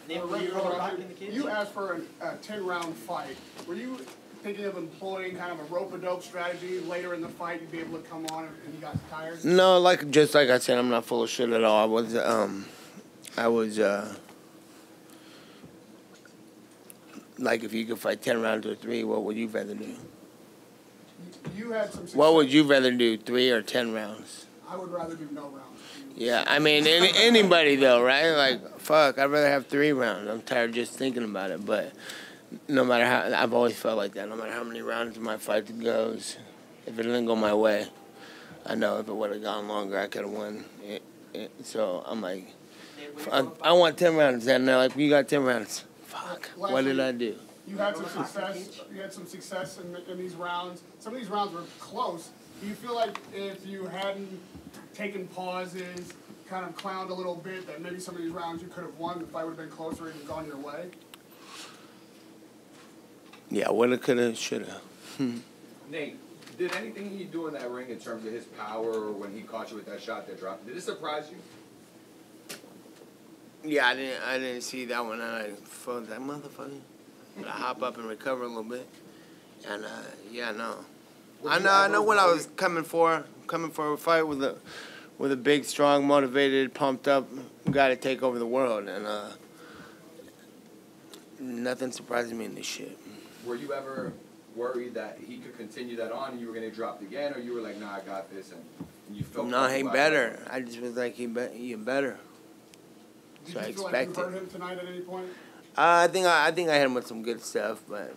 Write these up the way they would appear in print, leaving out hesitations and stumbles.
You asked for a 10-round fight. Were you thinking of employing kind of a rope-a-dope strategy later in the fight? You'd be able to come on and you got tired? No, just like I said, I'm not full of shit at all. I was like, if you could fight 10 rounds or 3, what would you rather do? You had some success. What would you rather do, 3 or 10 rounds? I would rather do no rounds. Yeah, I mean, anybody though, right? Like, fuck, I'd rather have 3 rounds. I'm tired just thinking about it, but no matter how, I've always felt like that. No matter how many rounds my fight goes, if it didn't go my way, I know if it would have gone longer, I could have won. So I'm like, I want 10 rounds. And they're like, you got 10 rounds. Fuck, what did I do? You had some success. You had some success in these rounds. Some of these rounds were close. Do you feel like if you hadn't taken pauses, kind of clowned a little bit, that maybe some of these rounds you could have won, the fight would have been closer and gone your way? Yeah, woulda, coulda, shoulda. Nate, did anything he do in that ring in terms of his power or when he caught you with that shot that dropped, did it surprise you? Yeah, I didn't see that one. I felt that motherfucker. I hop up and recover a little bit. And yeah, no. I know what I was coming for a fight with a big, strong, motivated, pumped up guy to take over the world, and nothing surprises me in this shit. Were you ever worried that he could continue that on and you were going to drop again, or you were like, nah, I got this, and you felt? No, he better. I just was like, you better. So I expected. Did you feel like you hurt him tonight at any point? I think I hit him with some good stuff, but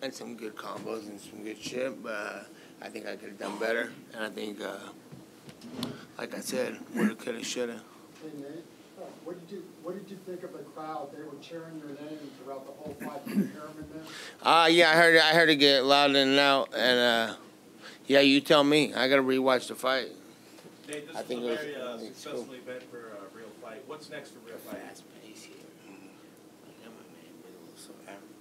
and some good combos and some good shit. But I think I could have done better, and I think, like I said, woulda, coulda, shoulda. Hey Nate, what did you think of the crowd? They were cheering your name throughout the whole fight. Did you hear them in there? Yeah, I heard it get loud in and out, and yeah, you tell me. I gotta rewatch the fight. Nate, this is a very successful event for a real fight. What's next for real fight? Fast pace here.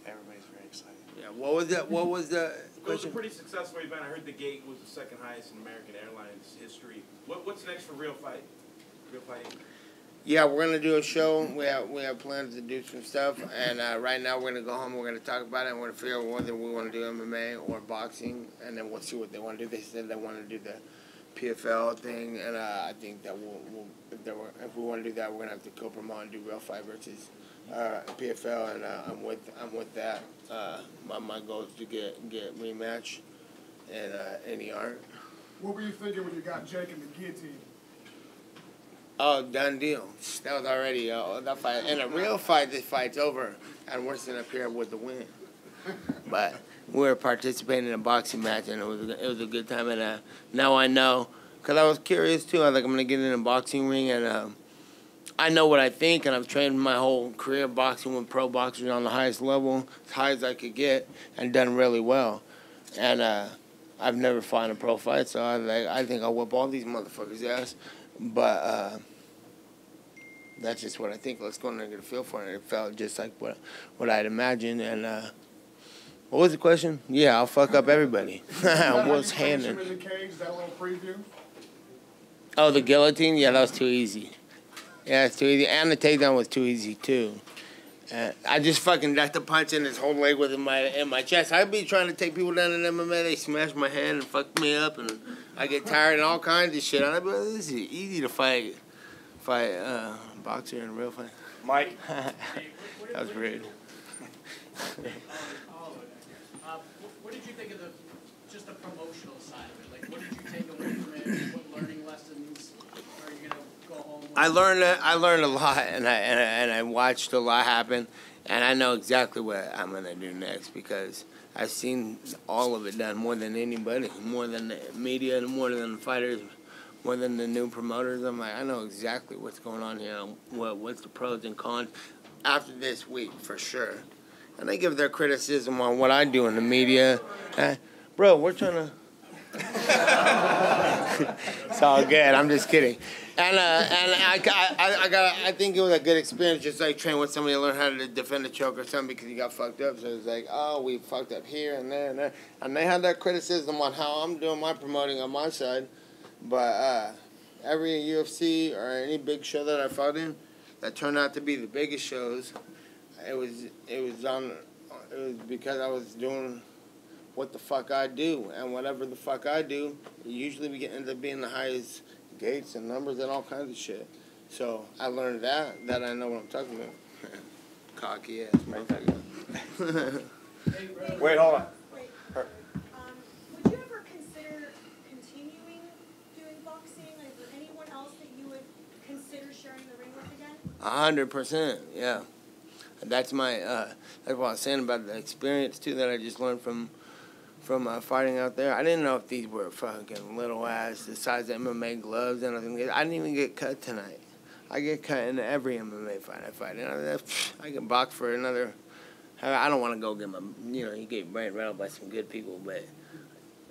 Everybody's very excited. Yeah, what was that? What was the It was a pretty successful event. I heard the gate was the second highest in American Airlines history. What's next for real fight? Real fighting? Yeah, we're gonna do a show. We have plans to do some stuff, and right now we're gonna go home. We're gonna talk about it, and we're gonna figure out whether we want to do MMA or boxing, and then we'll see what they want to do. They said they want to do the PFL thing, and I think that we'll if we want to do that, we're gonna have to co-promote and do Real Fight versus PFL, and I'm with that. My goal is to get rematch and any art. What were you thinking when you got Jake in the guillotine? Oh, done deal. That was already that fight. In a real fight, this fight's over, and we're sitting up here with the win. But we were participating in a boxing match, and it was a good time. And now I know, because I was curious too. I was like, I'm gonna get in a boxing ring, and I know what I think, and I've trained my whole career boxing with pro boxers on the highest level, as high as I could get, and done really well. And I've never fought in a pro fight, so I think I'll whip all these motherfuckers' ass. But that's just what I think. Let's go in there and get a feel for it. It felt just like what I'd imagined. And what was the question? Yeah, I'll fuck up everybody. What's happening? In the cage, is that a little preview? Oh, the guillotine? Yeah, that was too easy. Yeah, it's too easy. And the takedown was too easy, too. I just fucking ducked a punch in his whole leg in my chest. I'd be trying to take people down in MMA. They smash my hand and fuck me up, and I get tired and all kinds of shit. I'd be like, this is easy to fight boxer in a real fight. Mike. That was rude. What did you think of just the promotional side of it? Like, what did you take away from it? What learning lessons are you gonna go home with? I learned a lot, and I watched a lot happen, and I know exactly what I'm gonna do next because I've seen all of it done more than anybody, more than the media, more than the fighters, more than the new promoters. I'm like, I know exactly what's going on here, what's the pros and cons after this week for sure. And they give their criticism on what I do in the media. Bro, we're trying to... It's all good. I'm just kidding. And I think it was a good experience, just like training with somebody to learn how to defend a choke or something because you got fucked up. So it's like, oh, we fucked up here and there and there. And they had that criticism on how I'm doing my promoting on my side. But every UFC or any big show that I fought in, that turned out to be the biggest shows, it was because I was doing what the fuck I do, and whatever the fuck I do, usually we end up being the highest gates and numbers and all kinds of shit. So I learned that I know what I'm talking about. Cocky ass motherfucker. Wait, hold on. Wait, Her- would you ever consider continuing doing boxing? Is there anyone else that you would consider sharing the ring with again? 100%, yeah. That's my, that's what I was saying about the experience, too, that I just learned from fighting out there. I didn't know if these were fucking little ass, the size of MMA gloves and everything. I didn't even get cut tonight. I get cut in every MMA fight I fight. And I can box for another. I don't want to go get my, you get brain rattled by some good people, but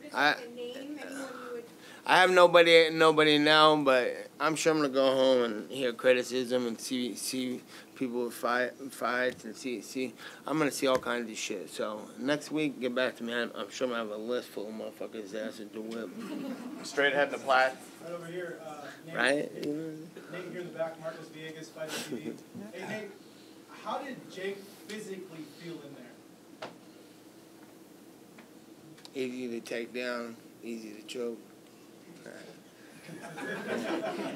But is there a name, anyone you would? I have nobody now, but I'm sure I'm gonna go home and hear criticism and see people fights and see. I'm gonna see all kinds of shit. So next week, get back to me. I'm sure I'm gonna have a list full of motherfuckers' asses to whip. Straight ahead in the plat. Right over here, Nate. Right? Nate here in the back, Marcus Villegas, Fighter TV. Hey Nate, how did Jake physically feel in there? Easy to take down, easy to choke.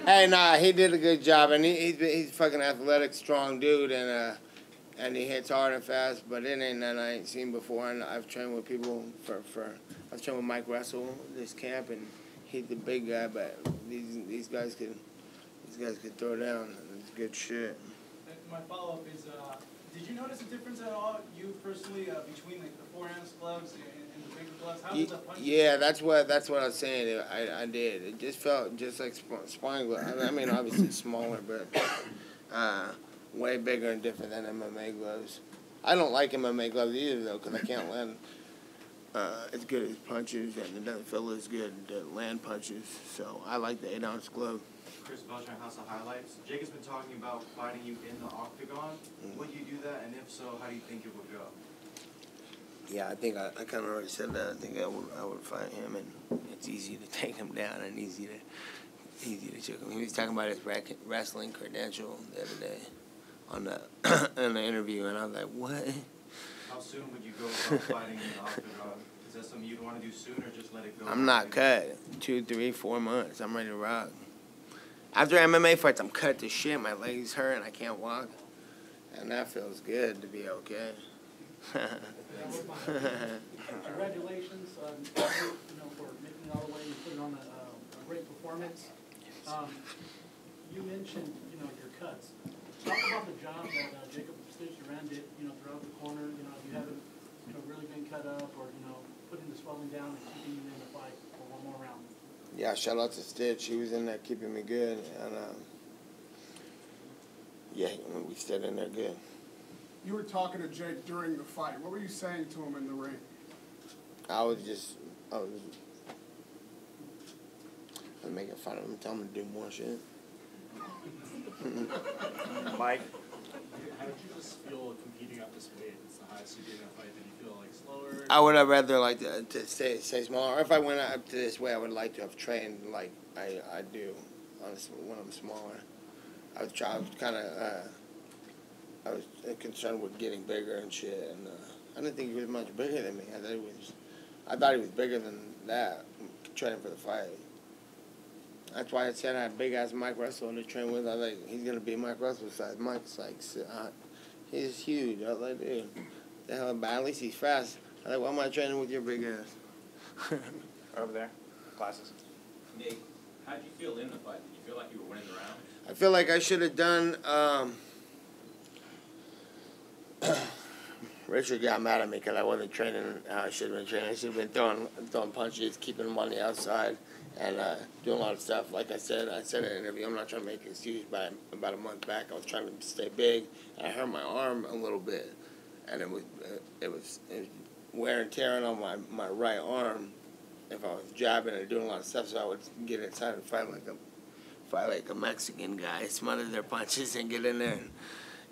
Hey, nah, he did a good job, and he's a fucking athletic, strong dude, and he hits hard and fast. But it ain't nothing I ain't seen before. And I've trained with people I've trained with Mike Russell this camp, and he's the big guy. But these guys could throw down. It's good shit. And my follow-up is, did you notice a difference at all, you personally, between like the 4-ounce gloves and the bigger gloves? How did the punch? Yeah, that's what I was saying. I did. It just felt just like spine gloves. I mean, obviously smaller, but way bigger and different than MMA gloves. I don't like MMA gloves either, though, because I can't land as good as punches, and it doesn't feel as good to land punches. So I like the 8-ounce glove. Chris Belcher, House of Highlights. Jake has been talking about fighting you in the octagon. Would you do that, and if so, how do you think it would go? Yeah, I think I kind of already said that. I think I would fight him, and it's easy to take him down and easy to choke him. He was talking about his wrestling credential the other day on the interview, and I was like, what? How soon would you go about fighting in the octagon? Is that something you'd want to do soon, or just let it go? I'm not cut. 2, 3, 4 months. I'm ready to rock. After MMA fights, I'm cut to shit. My legs hurt and I can't walk. And that feels good to be okay. Congratulations, for making it all the way and putting on a great performance. You mentioned, your cuts. Talk about the job that Jacob Stitch around it, throughout the corner. If you haven't, really been cut up or, putting the swelling down and keeping you in the fight for one more round. Yeah, shout out to Stitch. He was in there keeping me good. And, yeah, we stayed in there good. You were talking to Jake during the fight. What were you saying to him in the ring? I was making fun of him, telling him to do more shit. Mike? How did you just feel competing at this weight? It's the highest you did in a fight. Did you feel like slower? I would have rather liked to stay smaller. Or if I went up to this way, I would like to have trained like I do when I'm smaller. I was concerned with getting bigger and shit, and I didn't think he was much bigger than me. I thought he was bigger than that, training for the fight. That's why I said I had big ass Mike Russell to train with. I was like, he's gonna be Mike Russell size. Mike's like, he's huge. I was like, dude, the hell, but at least he's fast. I was like, why am I training with your big ass? Over there. Glasses. Nate, how did you feel in the fight? Did you feel like you were winning the round? I feel like I should have done. Richard got mad at me because I wasn't training how I should have been training. I should have been throwing punches, keeping him on the outside, and doing a lot of stuff. Like I said in an interview, I'm not trying to make an excuse, but about a month back, I was trying to stay big, and I hurt my arm a little bit, and it was wear and tearing on my right arm if I was jabbing and doing a lot of stuff, so I would get inside and fight like a Mexican guy, smother their punches and get in there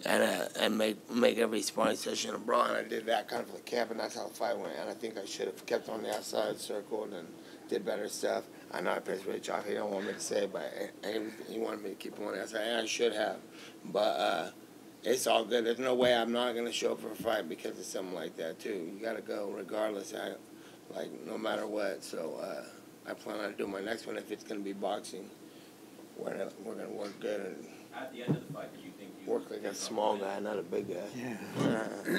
and make every sparring session a brawl. And I did that kind of for the camp, and that's how the fight went. And I think I should have kept on the outside, circled, and did better stuff. I know I pissed Rich off. He don't want me to say it, but he wanted me to keep on. I said, I should have. But it's all good. There's no way I'm not going to show up for a fight because of something like that, too. You got to go regardless, no matter what. So I plan on doing my next one if it's going to be boxing. We're going to work good and At the end of the fight, did you think you work like a small guy, not a big guy.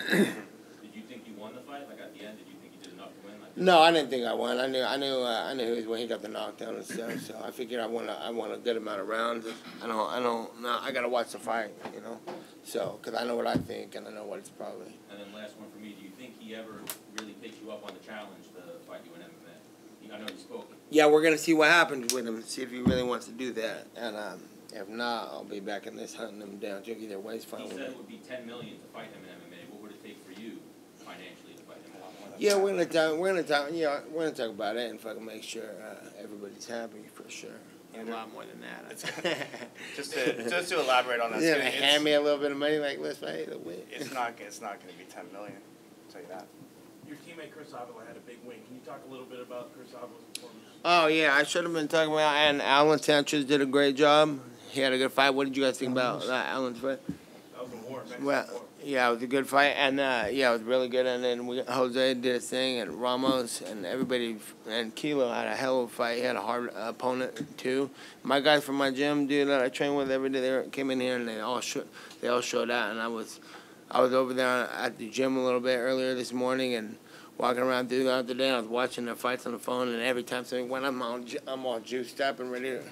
Did you think you won the fight? Like at the end, did you think you did enough to win? Like, No, I didn't think I won. I knew when he got the knockdown and stuff. So I figured I won a good amount of rounds. I gotta watch the fight, you know. So, cause I know what I think and I know what it's probably. And then last one for me, do you think he ever really picks you up on the challenge to fight you in MMA? I know you spoke. Yeah, we're gonna see what happens with him. See if he really wants to do that. And if not, I'll be back in this hunting him down. Either way, it's fine He with said me. it would be $10 million to fight him in MMA. What would it take for you financially to fight him? Yeah, we're gonna talk about it and fucking make sure everybody's happy for sure. A lot more than that. Just to elaborate on that, Yeah, hand me a little bit of money, like let's fight a win. it's not going to be $10 million. I'll tell you that. Your teammate Chris Avila had a big win. Can you talk a little bit about Chris Avila's performance? Oh yeah, I should have been talking about. And Alan Sanchez did a great job. He had a good fight. What did you guys think about Alan's fight? That was a war, man. Well, yeah, it was a good fight, and yeah, it was really good. And then Jose did his thing, and Ramos and everybody, and Kilo had a hell of a fight. He had a hard opponent too. My guys from my gym, dude, that I train with every day, they came in here and they all showed out. And I was over there at the gym a little bit earlier this morning and walking around throughout the day. I was watching their fights on the phone, and every time something went, I'm all juiced up and ready to.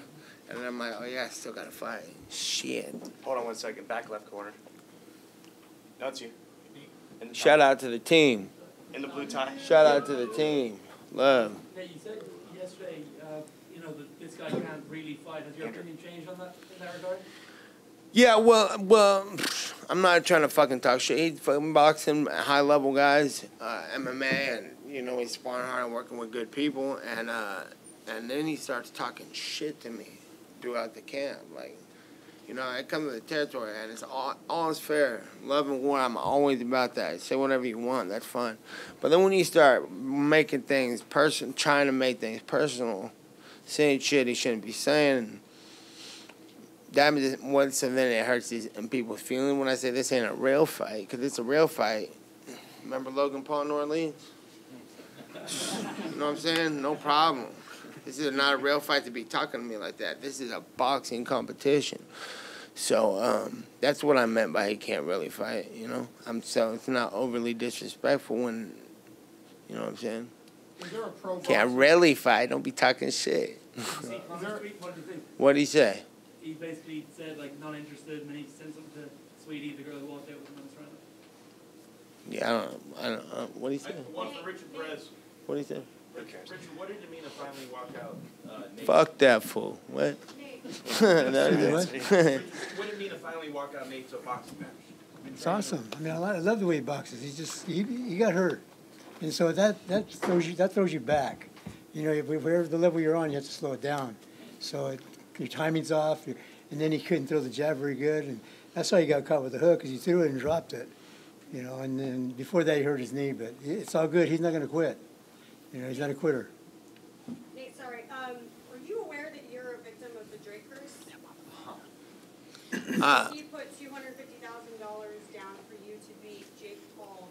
And I'm like, oh yeah, I still got to fight. Shit. Hold on one second. Back left corner. No, it's you. Shout out to the team. In the blue tie. Shout out to the team. Love. Hey, you said yesterday, that this guy can't really fight. Has your opinion changed on that, in that regard? Yeah, well, I'm not trying to fucking talk shit. He's fucking boxing high level guys, MMA, and he's sparring hard and working with good people, and then he starts talking shit to me throughout the camp, like. I come to the territory, and it's all is fair. Love and war, I'm always about that. Say whatever you want, that's fine. But then when you start making things trying to make things personal, saying shit he shouldn't be saying, that means then it hurts people's feelings when I say this ain't a real fight, because it's a real fight. Remember Logan Paul in New Orleans? You know what I'm saying? No problem. This is not a real fight to be talking to me like that. This is a boxing competition. So that's what I meant by he can't really fight, So it's not overly disrespectful when, you know what I'm saying? Is there a pro Can't really fight. Don't be talking shit. What did you think? What'd he say? He basically said, not interested, and then he said something to Sweetie, the girl who walked out with him on his round. Yeah, I don't know. What'd he say? One for Richard Perez. What'd he say? Richard, what did it mean to finally walk out? Nate? Fuck that fool. What? What did it mean to finally walk out Nate to a boxing match? It's awesome. I mean, I love the way he boxes. He got hurt, and so that throws you back. Wherever the level you're on, you have to slow it down. So your timing's off, and then he couldn't throw the jab very good, and that's why he got caught with the hook, because he threw it and dropped it. And then before that he hurt his knee, but it's all good. He's not going to quit. He's not a quitter. Nate, sorry. Are you aware that you're a victim of the Drake curse? He put $250,000 down for you to beat Jake Paul.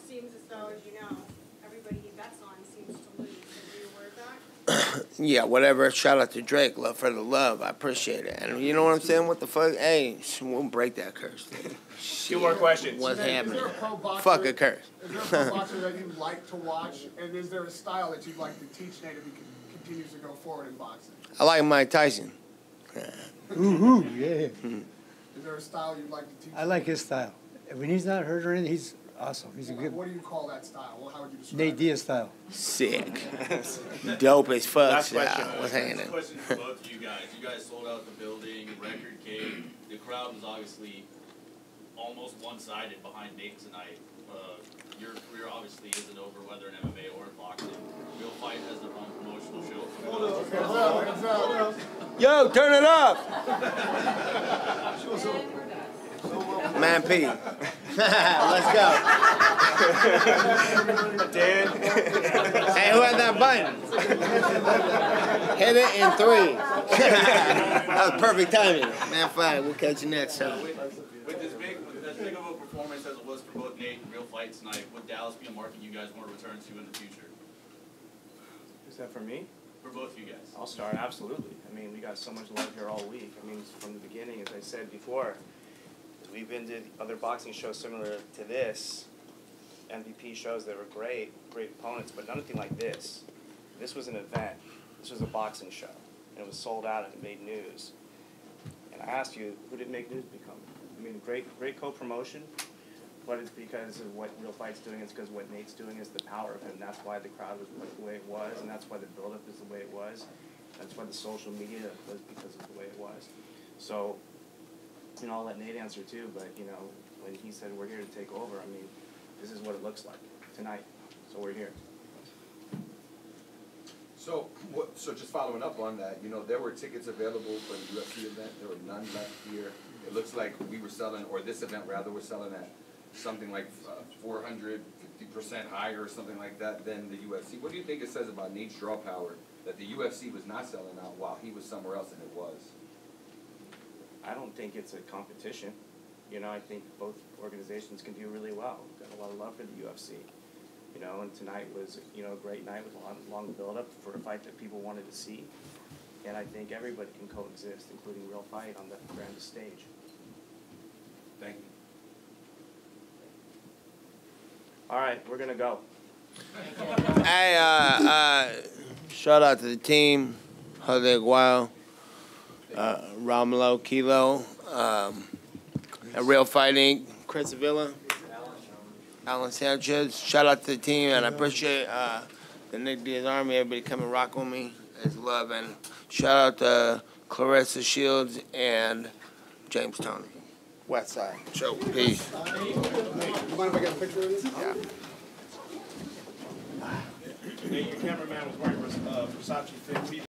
Seems as though, as you know, everybody he bets on seems to lose. Are you aware of that? Yeah, whatever. Shout out to Drake. Love for the love. I appreciate it. And you know what I'm saying? What the fuck? Hey, we'll break that curse. Two more questions. What's happening? Is there a pro boxer, Fuck a curse. Is there a pro boxer that you like to watch, and is there a style that you'd like to teach Nate if he continues to go forward in boxing? I like Mike Tyson. Ooh, yeah. Is there a style you'd like to teach? I like his style. When he's not hurt or anything, he's awesome. He's a good. What do you call that style? Well, how would you describe Nate it? Diaz style. Sick. Dope as fuck. Last question. What's hanging? Question for both of you guys. You guys sold out the building, record cake. The crowd was obviously almost one-sided behind Nate tonight. Your career obviously isn't over, whether in MMA or in boxing. Real Fight has their own promotional show. Yo, turn it up. Man, P. Let's go. Dan. Hey, who had that button? Hit it in 3. That was perfect timing. Man, fine. We'll catch you next time. With as big of a performance as it was for both Nate and Real Fight tonight, would Dallas be a market you guys want to return to in the future? Is that for me? For both of you guys. I'll start, absolutely. I mean, we got so much love here all week. I mean, from the beginning, as I said before, we've been to other boxing shows similar to this, MVP shows that were great opponents, but nothing like this. This was an event. This was a boxing show, and it was sold out, and it made news. And I asked you, who did Make News become? I mean, great co-promotion, but it's because of what Real Fight's doing. It's because what Nate's doing is the power of him. That's why the crowd was the way it was, and that's why the build-up is the way it was. That's why the social media was because of the way it was. So, you know, I'll let Nate answer too, but, you know, when he said we're here to take over, I mean, this is what it looks like tonight. So we're here. So just following up on that, you know, there were tickets available for the UFC event. There were none left here. It looks like we were selling, or this event rather, we're selling at something like 450% higher or something like that than the UFC. What do you think it says about Nate's draw power that the UFC was not selling out while he was somewhere else and it was? I don't think it's a competition. You know, I think both organizations can do really well. We've got a lot of love for the UFC. You know, and tonight was, you know, a great night with a long build-up for a fight that people wanted to see. And I think everybody can coexist, including Real Fight, on the grandest stage. Thank you. All right, we're going to go. Hey, shout out to the team, Jose Guao, Romulo, Kilo, Real Fighting, Chris Avila, Alan Sanchez. Shout out to the team, and I appreciate the Nate Diaz Army, everybody come and rock with me. It's love, and shout out to Clarissa Shields and James Tony. West Side. So, peace. You mind if I get a picture of this? Yeah. Nate, your cameraman was wearing Versace fit.